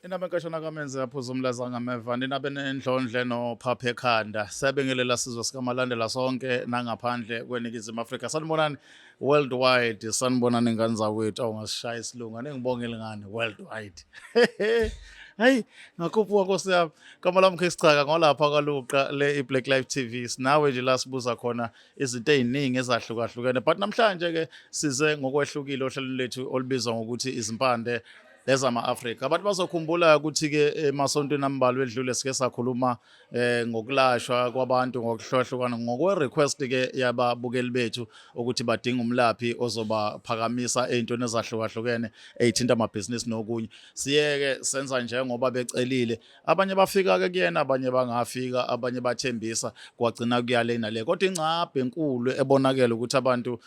Inabekashana kamenze yaphuza umlaza ngameva ninabe nendlondle nophapha ekhanda siyabingelela sizwe sikamalandela sonke nangaphandle kweningizimu Afrika sanibonani worldwide sanibonani ingane zawethu awungasishaya isilungu ngibongele ngane worldwide hayi ngakhuphuka Nkosi yami kama lami khesichaka ngolapha kwaluqa le iBlack Life TV sinawe nje la sibuza khona izinto eziningi ezahlukahlukene but namhlanje ke size ngokwehlukile ohlelweni lethu olubizwa ngokuthi izimpande lezama-Afrika abantu bazokhumbula ukuthi-ke emasontweni ambalwa edlule sike sakhuluma ngokulashwa kwabantu ngokuhlukahlukana ngokwe-request-ke yababukeli bethu ukuthi badinga umlaphi ozobaphakamisa ey'ntweni ezahlukahlukene ey'thinta amabhizinisi nokunye. Siye-ke senza njengoba becelile, abanye bafika-ke kuyena, abanye bangafika, abanye bathembisa kwagcina kuyale nale. Kodwa ingcabhe enkulu ebonakele ukuthi abantu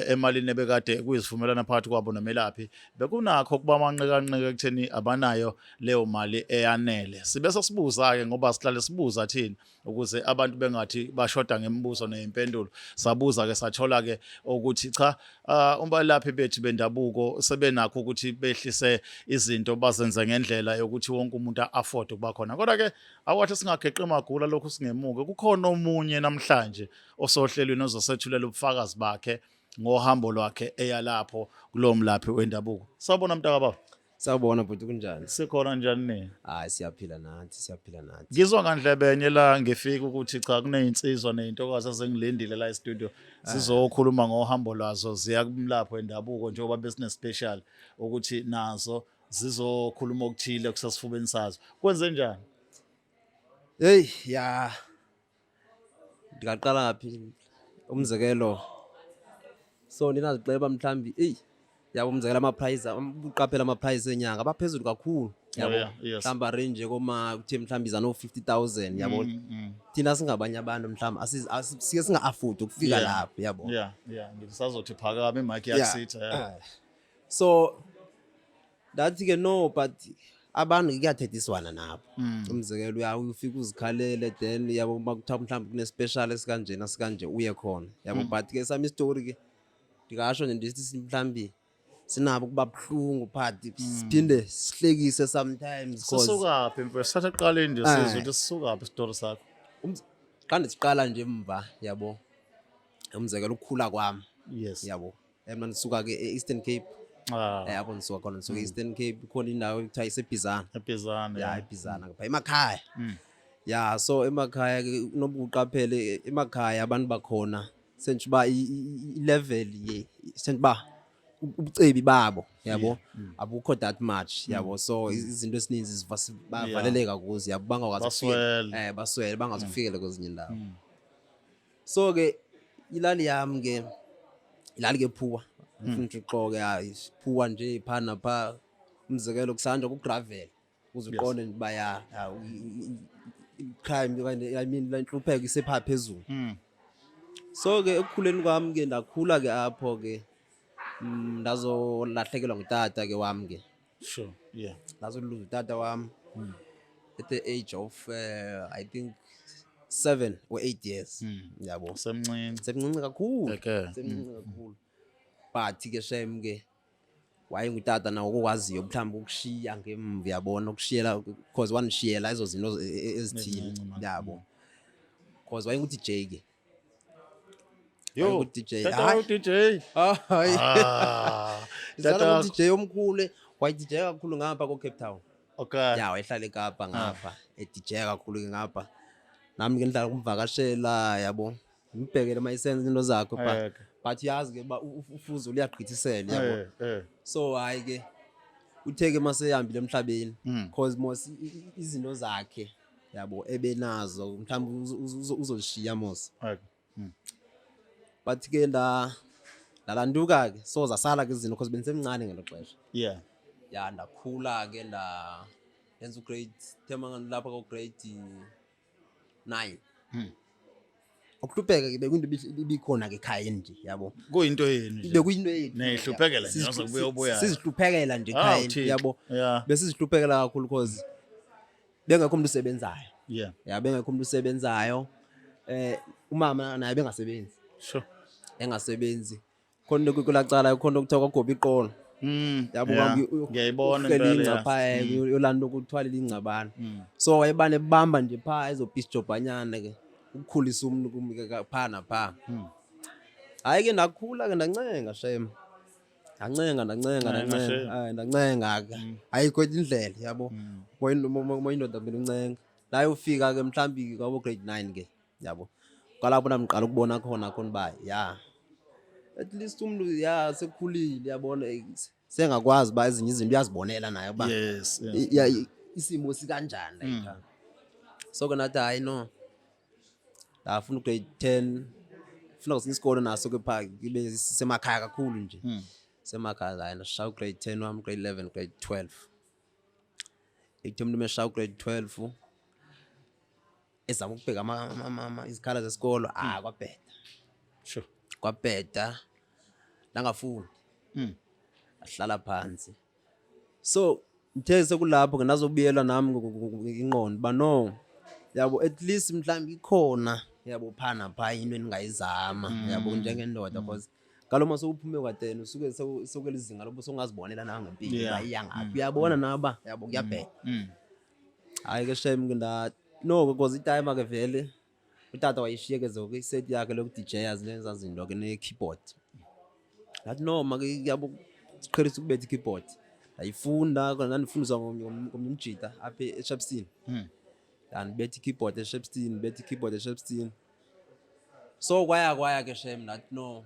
emalini ebekade kuyizivumelana phakathi kwabo nomelaphi bekunakho ukuba amanqika ekutheni abanayo leyo mali eyanele. Sibese sibuza-ke ngoba sihlale sibuza thina ukuze abantu bengathi bashoda ngemibuzo ney'mpendulo. Sabuza-ke sathola-ke ukuthi cha, ubalaphi bethu bendabuko sebenakho ukuthi behlise izinto bazenze ngendlela yokuthi wonke umuntu a-afford ukuba khona. Kodwa-ke akwathi singageqi magula lokhu singemuke, kukhona omunye namhlanje osohlelweni ozosethulela ubufakazi bakhe ngohambo lwakhe eya lapho kulowo mlaphi wendabuko. Sawubona mntakababa. Sawubona bhuti kunjani? Sikhona njani nini? Hayi siyaphila nathi. Ngizwa ngandlebe enye la ngifika ukuthi cha kuneyinsizwa neyintokazi ezengilindile la e-studio sizokhuluma ngohambo lwazo ziya kumlapho wendabuko njengoba besine special ukuthi nazo zizokhuluma okuthile kusasifubeni sazo. Kwenze njani? Hey ya. Ngaqala ngaphi umzekelo. So ninazixeba mhlambi yabo umzekelo ama-price uqaphela ama-price enyanga abaphezulu kakhulu yabo. Mhlamba range koma kuthi mhlambi za no 50,000 yabo. Thina singabanye abantu mhlamba sike singa-afford ukufika lapho yabo. Ngisazothi phakama imic yakusitha. So dathi ke no but abantu kuyathethiswana nabo. Umzekelo ufika uzikhalele then yabo makuthiwa mhlamba kune special esikanjena sikanje uye khona yabo. But ke sami story ke ndikasho nje ndithi mhlambi sinabo kuba buhlungu phakathi siphinde sihlekise sometimes because sisukaphi mfethu sathe ekuqaleni nje sizwe ukuthi sisukaphi isitori sakho. Xa ndisiqala nje emva yabo umzekelo ukukhula kwami yabo mina ndisuka ke e-Eastern Cape yabo ndisuka khona ndisuka e-Eastern Cape khona indawo ekuthiwa iseBizana eBizana ngapha emakhaya so emakhaya ke nobuqaphele emakhaya abantu bakhona senje ba i-level senje ba ubucebi babo yabo abukho that much yabo. So izinto esininzi bavaleleka kuzo yabo bangakwazi baswele bangazifikele kwezinye indawo. So ke ilali yami ke ilali ke Phuwa ngifuna uqoke Phuwa nje phana pha umzekelo kusanja ku gravel uzuqonde nje baya crime I mean la inhlupheko isepha phezulu. So ke ekukhuleni kwami ke ndakhula ke apho ke ndazolahlekelwa ngutata ke wami ke. Ndazoluza utata wami at the age of I think 7 or 8 years yabo. Semncinci kakhulu. But ke shame ke wayengutata nawo okwaziyo mhlawumbe ukushiya ngemva yabona ukushiyela because wanishiyela ezo zinto ezithile yabo. Because wayenguthi DJ ke. DJ. Hayi. Dada DJ omkhulu waye DJ kakhulu ngapha ko Cape Town. Okay. Wayehlala eKapa ngapha DJ kakhulu ke ngapha. Nami ke ndidla kumvakashela yabo. Ngibhekele mayisenze into zakho but yazi ke ba ufuzo uyagqithisela yabo. So hayi ke utheke maseyambile emhlabeni because mos izinto zakhe yabo ebenazo mhlawumbe uzoshiya mos. But ke ndalanduka ke so zasala ke izinto because benisemncane ngelo xesha. Ndakhula ke yenza ugrade thema lapha ko grade 9. Ukuhlupheka ke bekunto ibikhona ke ekhaya nje yabo. Kuyinto yeni nje. Bekuyinto yethu. Nehluphekela nje ngokubuya obuya. Sizihluphekela nje ekhaya yabo. Besizihluphekela kakhulu because bengekho umuntu usebenzayo. Bengekho umuntu usebenzayo. Umama naye bengasebenzi. Engasebenzi. Khona kulacala khona ukuthiwa kwagoba iqolo yabo ngiyayibona uhleli impela, ingca pha yolanda ukuthwalela ingcabana. So wayebane bamba nje pha ezobhisjobhanyana ke ukukhulisa umuntu kumike pha napha. Hayi ke ndakhula ke ndancenga shem. Ndancenga ke. Ayikho indlela yabo. Moyindoda mina uncenga. La ufika ke mhlambi kwabo grade 9 ke yabo. Kwalapho namqala ukubona khona ba at least umuntu sekukhulile yabona sengakwazi ba ezinye izinto uyazibonela naye ba isimo sikanjani la ekhaya. So ke nathi hayi no ndafuna grade 10 funa kwesinye isikole naso ke pha kibe semakhaya kakhulu nje. Semakhaya hayi ndashaya grade 10 wami, grade 11, grade 12. Ethi umuntu umeshaya grade 12 ezama ukubheka izikhala zesikolo kwabheda. Sure. Kwabheda nangafundi. Ahlala phansi. So ngithe sekulapho ke nazobuyela nami ingqondo ba no yabo at least mhlambi ikhona yabo phana pha into eningayizama yabo njengendoda because kaloma sowuphume kwa10 usuke sokele izinga lobo songazibonela nawe ngempilo ayiyangaphi uyabona naba yabo kuyabheka. Hayi ke shame ke no because itime ke vele utata wayishiyeke zonke iset yakhe loku DJs lenza izinto ke ne keyboard. Ngathi no make yabo siqhelisa ukubetha keyboard. Ayifunda kona nandifundiswa ngomjita apha eShepstone. Betha keyboard eShepstone. So kwaya ke shame nathi no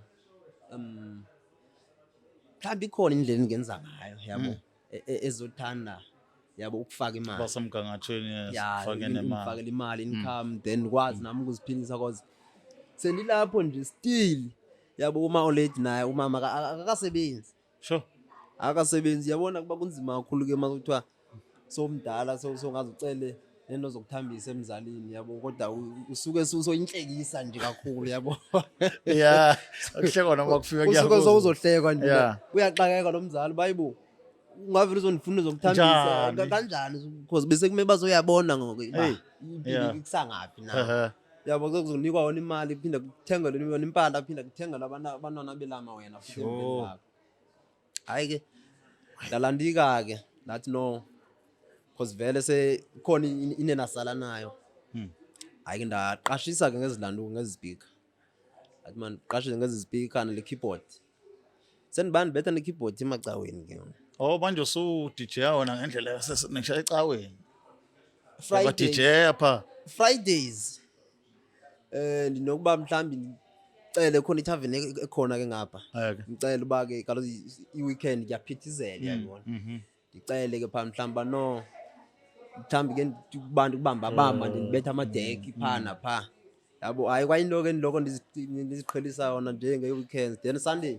mhlawumbe ikhona indlela engenza ngayo yabo ezothanda yabo ukufaka imali basemgangathweni ufake nemali, ufake imali income then kwazi nami ukuziphilisa cause sendilapho nje still yabo uma olate naye umama akakasebenzi. Sure. Akasebenzi yabona kuba kunzima kakhulu ke makuthiwa somdala songaze ucele nento zokuthambisa emzalini yabo kodwa usuke usoyinhlekisa nje kakhulu yabo. Akuhlekwa noma kufika usuke uzohlekwa nje. Uyaxakeka lo mzali bayibo. Ungavile uzonifuna zokuthambisa kanjani because bese kumele bazoyabona ngoku impilo kusangaphi na. Yabo kuzokunikwa wona imali phinda kuthengelwe yona impahla phinda kuthengelwe abantwana belama wena futhi empilweni yakho. Hayi ke ndalandika ke nathi no because vele sekhona inenasala nayo. Hayi ke ndaqashisa ke ngezilanduko ngezispeaker. Athi man qashise ngezispeaker nale keyboard. Senibani betha ne keyboard emacaweni ke. Manje usu DJ wona ngendlela ngishaye ecaweni. Friday DJ apha. Fridays. Ndinokuba mhlambi ngicele khona ithavern ekhona ke ngapha. Ngicela uba ke kaloku iweekend kuyaphithizela yabona. Ngicele ke pha mhlamba no mhlambi ke kubantu kubamba ndibetha amadeki phana pha. Yabo hayi kwayinto ke ndiloko ndiziqhelisa yona nje ngeweekends then Sunday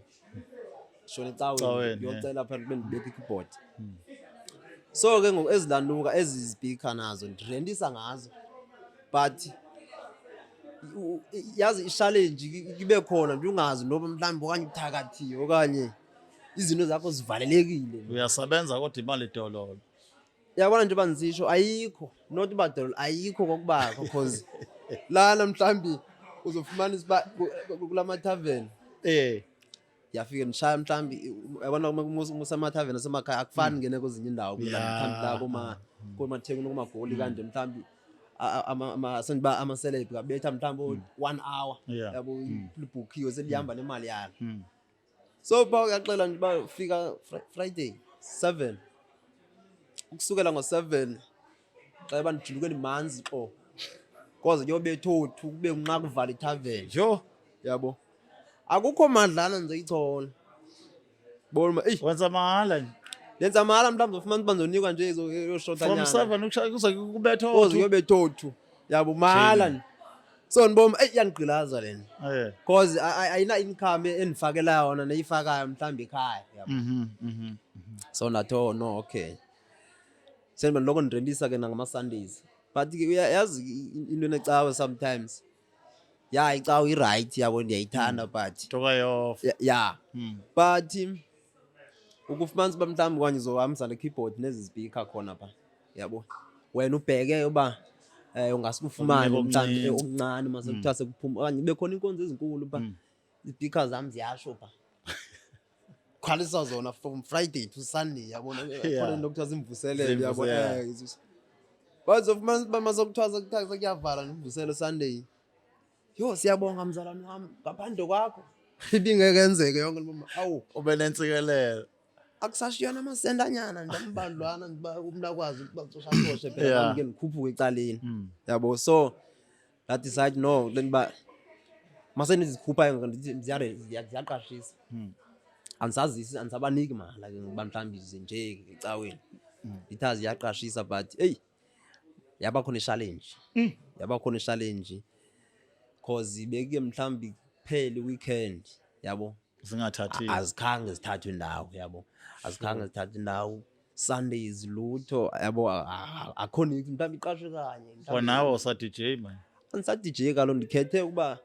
shona ecaweni ngiyocela phela kube ndibetha ikeyboard. So ke ngoku ezilanduka ezizipika nazo ndirentisa ngazo but yazi i-challenge ibe khona nje ungazi noba mhlawumbe okanye uthakathiwe okanye izinto zakho zivalelekile. Uyasebenza kodwa imali idololo. Yabona nje banzisho ayikho not badololo ayikho kokubakho because lana mhlawumbe uzofumana isiba kulama tavern yafika nishaya mhlawumbe yabona uma tavern asemakhaya akufani ngene kwezinye indawo mhlawumbe la kuma-Thekwini kumagoli kanje mhlawumbe sendiba ama-celeb kabetha mhlawumbe 1 hour yabo libhukhiwe selihamba nemali yalo. So pha uyaxela nje uba fika Friday 7 ukusukela ngo7 xa bandijulukela imanzi koze kuyobetha 2 kube unqa kuvala itavern yabo akukho madlana nje ichola bona wenza mahala nje lenza mahala mhlawumbe uzofumana banzonikwa nje yoshotanyana from 7 ukushaya kubetha koze kuyobetha 2 yabo mahala nje. So niboma iyanigqilaza lena because ayina income endifakela yona neyifakayo mhlawumbe ekhaya yabo. So natho no okay senba lokho ndirentisa ke ngama Sundays but ke uyazi into enecawe sometimes icawe i-right yabo ndiyayithanda but tokayof but ukufumanisa uba mhlawumbe kwanye uzohambisa ne-keyboard nezi speaker khona pha yabo wena ubheke uba ungasifumani mhlawumbe okuncane mase kuthiwa sekuphuma okanye kube khona inkonzo ezinkulu pha i-speaker zami ziyasho pha khwalisa zona from Friday to Sunday yabona khona into kuthiwa imvuselelo yabo bazo masokuthiwa kuyavala nemvuselo Sunday yo siyabonga mzalwane wami ngaphandle kwakho ibingekenzeke yonke lo awu ube nentsikelelo akusashiyana amasendanyana nje ambandlwana umuntu akwazi ukubacoshacoshe phela ngike ngikhuphuke ecaleni yabo so that decide no leniba mase nizikhupha ngithi ziyaqashisa ansazisi ansabaniki mala ke ngiba mhlambi nje ecaweni ithazi yaqashisa but hey yaba khona challenge cause ibeke mhlambi kuphela weekend yabo zingathathi azikhange zithathwe ndawo yabo azikhange zithathwe ndawo Sundays lutho yabo akhona mhlambi iqashwe kanye wanawo sa DJ man ansa DJ kalo ndikhethe ukuba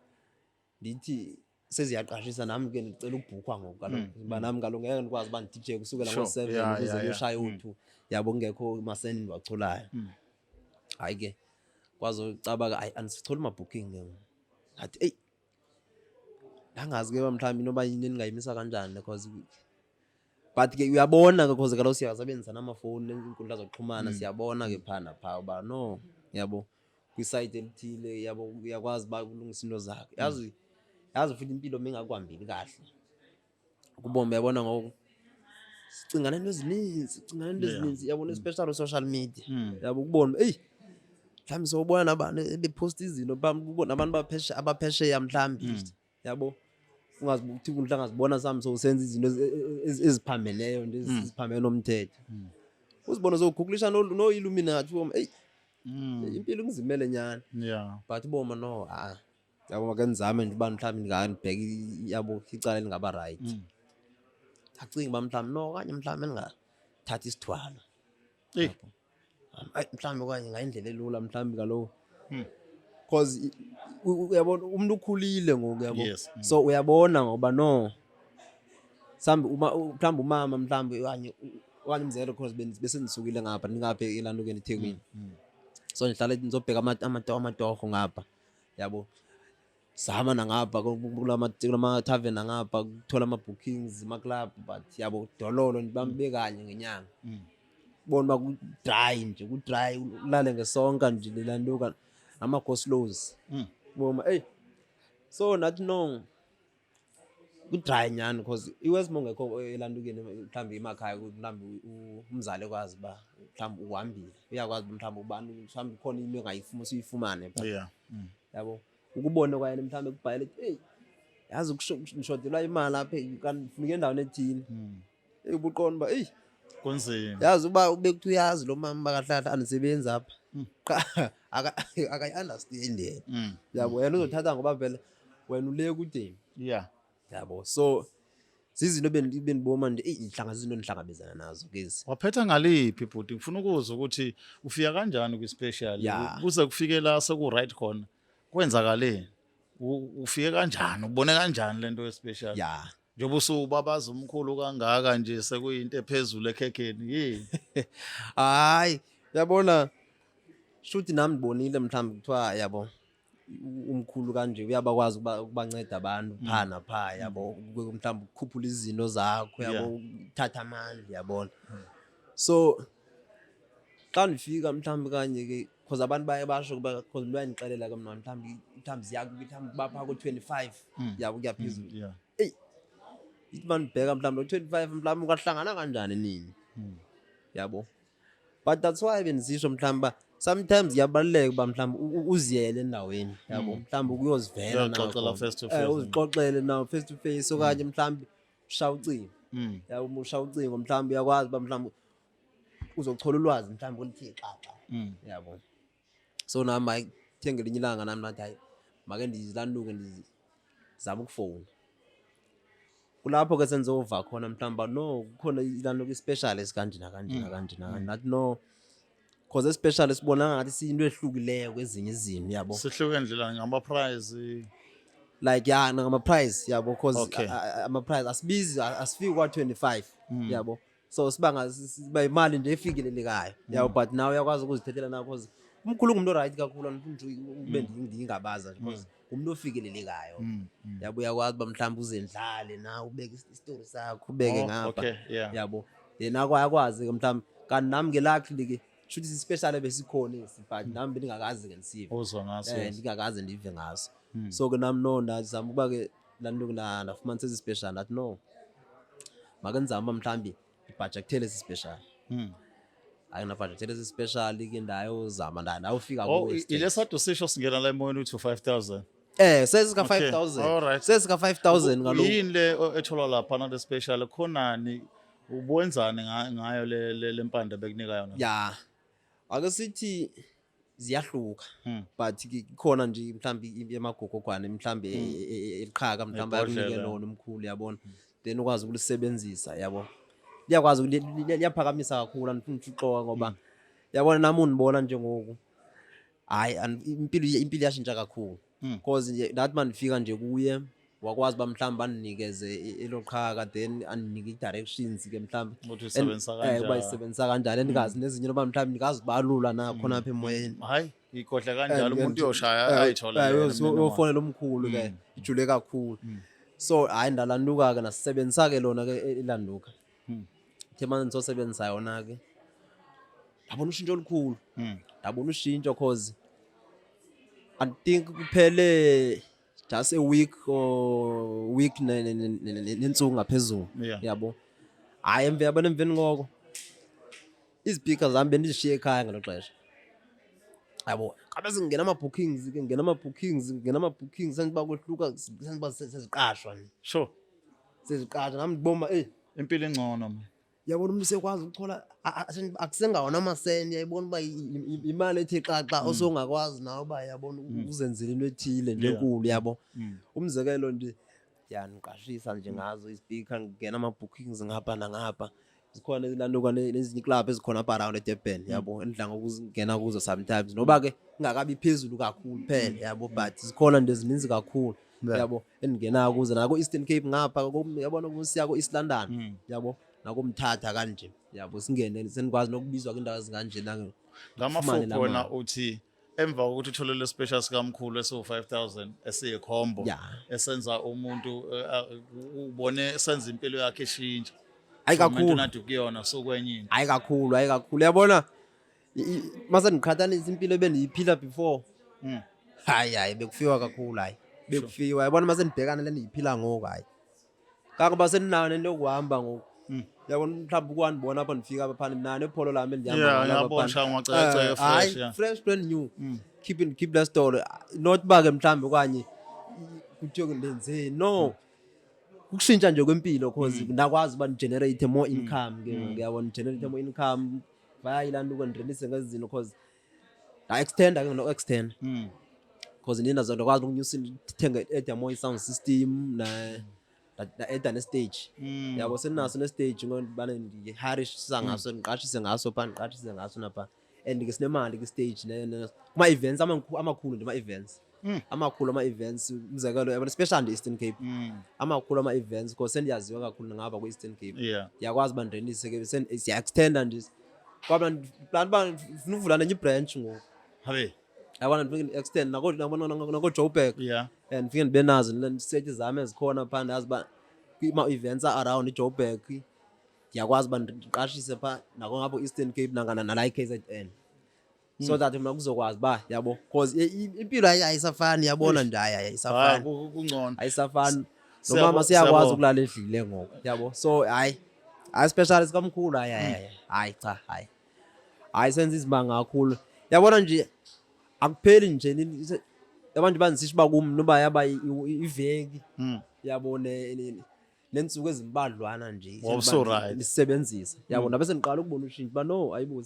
ndithi seziyaqashisa nami ke ngicela ukubhukwa ngoku kaloku ngoba nami kaloku ngeke ngikwazi ba DJ kusukela ngo7 ukuze ngiyoshaye u2 yabo ngekho maseni ndiwacholayo hayi ke kwazo ucabaka anisichola ama booking ngathi hey angazi ke mhlawumbe noba yini ningayimisa kanjani because but ke uyabona because kaloku siyasebenzisa namafoni inkundla zokuxhumana siyabona ke phana pha uba no yabo kwisite elithile yabo uyakwazi ba kulungisa into zakhe yazi futhi impilo mengakwambili kahle kubombe yabona ngoku sicingana into ezininzi yabona especially social media yabo kubona hey mhlawumbe sobona nabantu bepost izinto kubona abantu abaphesheya mhlawumbe yabo ungazibuthi kundla ngazibona sami so usenza izinto eziphambeleyo nje eziphambene nomthetho uzibona zogugulisha no Illuminati woma hey impilo ngizimele nyana but boma no yabo makenzame nje abantu mhlawumbe ngibheka yabo icala elingaba right acinga ba mhlawumbe no kanye mhlawumbe ningathatha isithwalo mhlawumbe kanye ngayindlela elula mhlawumbe kaloku because uyabona umuntu ukhulile ngoku yabo so uyabona ngoba no mhlawumbe mhlawumbe umama mhlawumbe okanye umzekelo because bese nisukile ngapha ningapha elandukeni eThekwini so nihlala nizobheka amatoho ngapha yabo sahamba nangapha kulama tavern ngapha kuthola ama bookings ama club but yabo dololo nibambe kanye ngenyanga bona ba ku dry nje ku dry ulale ngesonka nje lelanduka ama goslows boma hey so nathi no ku dry nyana because iwesimo ngekho elandukeni mhlambi emakhaya mhlambi umzali kwazi ba mhlambi uhambile uyakwazi mhlambi ubani mhlambi khona into engayifuma usuyifumane yabo ukubona kwayena mhlambe kubhayile hey yazi ukushodelwa imali lapha kanifike endaweni ethini ubuqondo ba hey kunzima yazi uba ubekuthi uyazi lo mama bakahlahla anisebenzi apha akayi understand yabo yena uzothatha ngoba vele wena ule kude yabo so sizinto beniboma nje inhlanga izinto nihlangabezana nazo kezi waphetha ngaliphi bhuti ngifuna ukuzwa ukuthi ufika kanjani ku special kuze kufike la seku right khona kwenzakaleni ufike kanjani ubone kanjani lento ye special njengoba usubabaza umkhulu kangaka nje sekuyinto ephezulu ekhekheni yini hayi yabona shuthi nami ngibonile mhlawumbe kuthiwa yabo umkhulu kanje uyabakwazi ukubanceda abantu phana pha yabo mhlawumbe ukukhuphula izinto zakho yabo uthatha amandla yabona so xa nifika mhlawumbe kanye ke because abantu baye basho kuba because bayinixelela ke mna mhlawumbe ziyakuthi mhlawumbe bapha ku 25 yabo kuyaphezulu hey ithi manibheka mhlawumbe 25 mhlawumbe kwahlangana kanjani nini yabo but that's why benzisho mhlawumbe sometimes yabaleka ba mhlawumbe uziyele endaweni yabo mhlawumbe ukuyozivela nawo face to face uzixoxele nawo face to face okanye mhlawumbe ushaya ucingo yabo ushaya ucingo mhlawumbe uyakwazi ba mhlawumbe uzochola ulwazi mhlawumbe kulithi xaxa yabo so nami ayithengele inyilanga nami nathi hayi make ndizilanduke ndizama ukufona kulapho ke senzova khona mhlawumbe no kukhona ilanduke special kanjena nathi no because especially sibona ngathi siyinto ehlukileyo kwezinye izinto yabo sihluke endlela ngama price like ngama price yabo because ama price asibizi asifiki kwa 25 yabo so siba imali nje efikelelekayo yabo but now uyakwazi ukuzithethela na because umkhulu ngumuntu right kakhulu anifuna ube ndingabaza because umuntu ofikelelekayo yabo uyakwazi ba mhlawumbe uzendlale na ubeke istory sakho ubeke ngapha yabo yena akwazi ke mhlawumbe kanti nami ke luckily ke should is special ebesikhona but nami bengakazi ke nisive uzwa ngaso ngingakaze ndive ngaso so ke nami no ndazama ukuba ke lanto ndafumana sezi special that no makenzama mhlawumbe ibudgetele esi special ayina budgetele esi special ke ndayo zama ndawufika ku ile sathi sisho singena la emoyeni uthi 5000 sesika 5000 sesika 5000 ngaloko yini le etholwa lapha na le special khonani ubwenzani ngayo le mpande bekunika yona ya ake sithi ziyahluka but khona nje mhlambi emagogogwane mhlambi eliqhaka mhlambi akunike lona umkhulu yabona then ukwazi ukulisebenzisa yabo liyakwazi liyaphakamisa kakhulu anifuna ukuxoxa ngoba yabona nami unibona njengoku hayi impilo yashintsha kakhulu because nje that man fika nje kuye wakwazi ba mhlamba anikeze eloqhaka then anike directions ke mhlamba ukuthi usebenzisa kanjani bayisebenzisa kanjani endikazi nezinye loba mhlamba nikazi balula na khona apha emoyeni hayi ikhohle kanjalo umuntu uyoshaya ayithola uyofonela umkhulu ke ijule kakhulu so hayi ndalanduka ke nasebenzisa ke lona ke elanduka the manje ngisosebenzisa yona ke yabona ushintsho olukhulu yabona ushintsho cause I think kuphele just a week or week nensuku ngaphezulu yabo hayi yabona emveni ngoko izpeakers zami bendishiye ekhaya ngalo xesha yabo kabe singena ama bookings ke ngena ama bookings sengiba kwehluka sengiba seziqashwa sure seziqashwa nami ngiboma impilo engcono man yabona umuntu sekwazi ukuthola akusengawona amaseni yayibona uba imali ethi xaxa osongakwazi nawe uba yabona uzenzele into ethile nje enkulu yabo umzekelo nje yaniqashisa nje ngazo ispeaker ngena ama bookings ngapha nangapha zikhona ilanduka nezinye club ezikhona apha around eDurban yabo endidla ngokungena kuzo sometimes noba ke ingakabi phezulu kakhulu phela yabo but zikhona nje ezininzi kakhulu yabo endingena kuzo nako Eastern Cape ngapha yabona kusiya ko East London yabo nakumthatha kanje yabo singene senikwazi nokubizwa kwindawo ezinganje ngamafupho wena uthi emva kokuthi uthole le special sikamkhulu esi-5000 esiyikhombo esenza umuntu ubone senza impilo yakhe eshintsha hayi kakhulu nathi kuyona sokwenye into hayi kakhulu yabona mase ndiqhathanisa impilo ebendiyiphila before hayi bekufiwa kakhulu hayi bekufiwa yabona mase ndibhekana le ndiyiphila ngoku hayi kakuba seninayo nento yokuhamba ngoku yabona mhlawumbe ukwanibona apha ndifika apha phana nani epholo lami endihamba ngapha fresh brand new keep that story not ba ke mhlawumbe okanye kuthiwe ndenze no ukushintsha nje kwempilo because ndakwazi uba generate more income ke ngiyabona generate more income via ilanduka ndirelease ngezinto because I extend ke no extend because nina zokwazi ukunyusa ithenga more sound system na eda ne-stage yabo senaso ne-stage ngobana ndiharishisa ngaso ndiqashise ngaso pha ndiqashise ngaso napha and ke sinemali ke-stage kuma-events amakhulu nje amakhulu ama-events umzekelo yabona especially e-Eastern Cape amakhulu ama-events because sendiyaziwa kakhulu ngapha kwe-Eastern Cape ndiyakwazi uba ndirenise ke siya-extenda nje kwaba plan uba funa uvula nenye ibranch ngoku habe yabona ndifike extend nako Joburg and ndifike ndibe nazo nesethi zami ezikhona pha ndazi uba kuma-events around iJoburg ndiyakwazi uba ndiqashise pha nako ngapho Eastern Cape nala KZN so that mina kuzokwazi uba yabo because impilo ayisafani yabona nje ayisafani kungcono ayisafani nomama siyakwazi ukulala edlile ngoku yabo so hayi special sikamkhulu hayi cha hayi senza izimanga kakhulu yabona nje akupheli nje abantu banzisha ba kum noba yaba iveki yabone nensuku ezimbadlwana nje nisebenzisa yabona bese niqala ukubona ushintsho ba no ayibo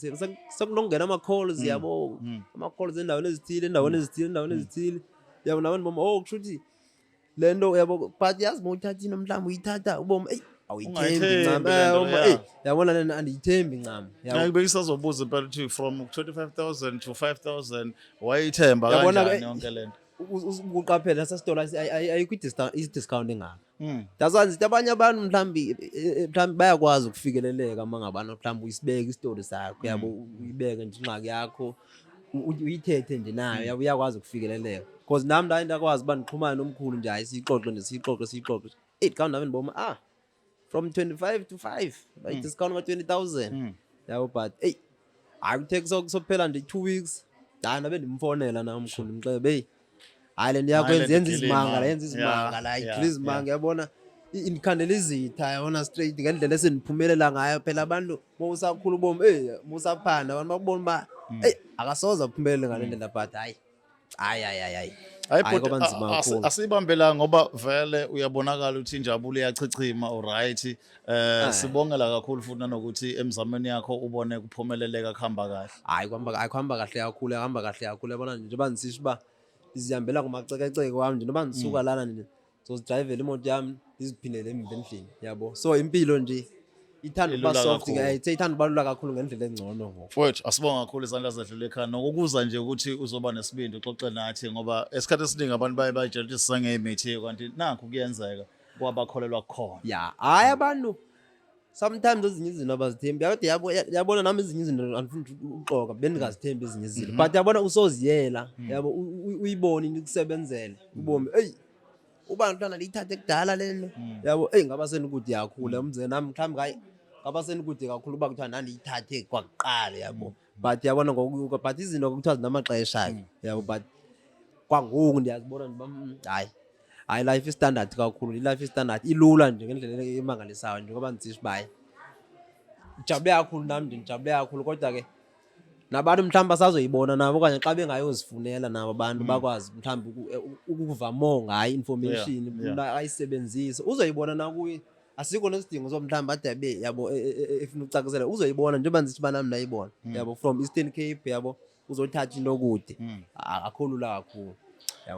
sekunongena ama calls yabo ama calls endaweni ezithile yabona abantu boma kushuthi lento yabo but yazi mawuthathina mhlawumbe uyithatha uboma awuyithembi ncam yabona lena andiyithembi ncam ngibekisa zobuza impela ukuthi from 25000 to 5000 wayithemba kanjani yonke lento ukuqaphela sasitolo ayikho i-discount engaka dasanzi abanye abantu mhlawumbe bayakwazi ukufikeleleka mangabana mhlawumbe uyisibeke isitori sakho yabo uyibeke nje ingxaki yakho uyithethe nje nayo yabo uyakwazi ukufikeleleka because nami la ndakwazi uba nixhumane nomkhulu nje hayi siyixoxe nje siyixoxe count nami ndibona from 25 to 5 like discount ka 20,000 yabo but hayi kuthe sophela nje 2 weeks hayi nabe ndimfonela na umkhulu ngixebe hayi le ndiyakwenza yenza izimanga la izimanga yabona indikhandela izitha yabona straight ngendlela eseniphumelela ngayo phela abantu mawusakhulu bomi musaphanda abantu bakubona ba akasoza uphumelele ngale ndlela but hayi but asibambela ngoba vele uyabonakala ukuthi injabulo iyachichima alright sibongela kakhulu futhi nanokuthi emzamweni yakho ubone kuphumeleleka kuhamba kahle hayi kuhamba kahle kakhulu yabona nje njengoba nisisho ba izihambela kumacekeceke wami nje noma ndisuka lana nje drive imoto yami iziphindele emva endlini yabo so impilo nje ithanda ukuba soft ithanda ukubalula kakhulu ngendlela engcono mfowethu asibonga kakhulu izandla zedlule ekhaya nokukuza nje ukuthi uzoba nesibindi uxoxe nathi ngoba esikhathi esiningi abantu baye bayitshela ukuthi sisangemithi kanti nakho kuyenzeka kwabakholelwa kukhona hayi abantu sometimes ezinye izinto abazithembi yabona nami ezinye izinto angifuni ukuxoka bendingazithembi ezinye izinto but yabona usoziyela yabo uyibone into kusebenzele ubone uba ntwana liyithathe kudala lento yabo ngaba senikude yakhula umzeke nami mhlawumbe hayi ngaba senikude kakhulu uba kuthiwa nandiyithathe kwakuqala yabo but yabona ngokunyuka but izinto kuthiwa zinamaxesha yabo but kwangoku ndiyazibona hayi life standard kakhulu life standard ilula nje ngendlela emangalisayo nje ngoba ndisisho bayi jabule kakhulu nami nje jabule kakhulu kodwa ke nabantu mhlawumbe asazoyibona nabo okanye xa bengayozifunela nabo abantu bakwazi mhlawumbe ukuva more ngayo information ayisebenzise uzoyibona nakuye asikho nesidingo so mhlawumbe ade yabo efuna ucakisela uzoyibona njengoba ngithi banami nayibona yabo from Eastern Cape yabo uzothatha into okude akho lula kakhulu.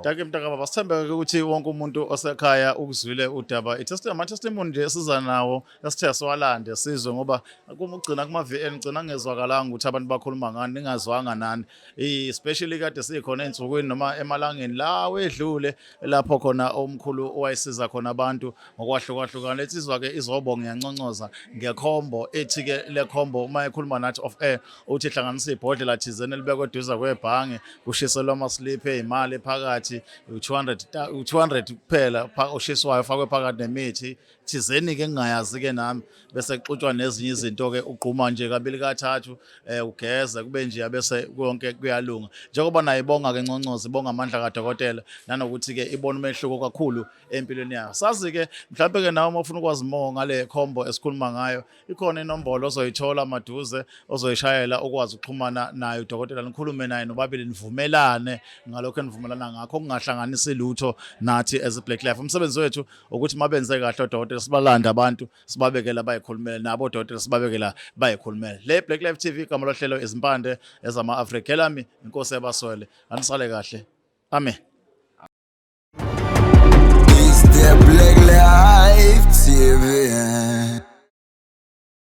Take mntakababa sithembe ukuthi wonke umuntu osekhaya ukuzwile udaba ama-testimony nje esiza nawo esithe siwalande sizwe ngoba ugcina kuma-VN ngicina ngezwakalanga ukuthi abantu bakhuluma ngani ningazwanga nani especially kade sikhona ensukwini noma emalangeni la wedlule lapho khona omkhulu owayisiza khona abantu ngokwahlukahlukana letsizwa ke izobonga ngiyanconcoza ngekhombo ethi ke le khombo uma ekhuluma nathi off air uthi hlanganisa ibhodlela thizeni libekwe eduze kwebhange kushiselwa amaslip imali phakathi 200 kuphela ushiswayo fakwe phakathi nemithi thizeni ke ngingayazi ke nami bese kuxutshwa nezinye izinto ke uqhuma nje kabili kathathu ugeze kube nje bese konke kuyalunga njengoba nayo ibonga ke nconcozi ibonga amandla kadokotela nanokuthi ke ibona umehluko kakhulu empilweni yayo sazi ke mhlawumbe ke nawe ufuna ukwazi more ngale khombo esikhuluma ngayo ikhona inombolo ozoyithola maduze ozoyishayela ukwazi ukuxhumana nayo udokotela nikhulume naye nobabili nivumelane ngalokho enivumelana ngakho kungahlanganisi lutho nathi as a Black Life umsebenzi wethu ukuthi mabenze kahle odokotela sibalanda abantu sibabekela bayikhulumela nabo odokotela sibabekela bayikhulumela le Black Life TV igama lohlelo izimpande ezama Africa lami inkosi yabaswele anisale kahle amen.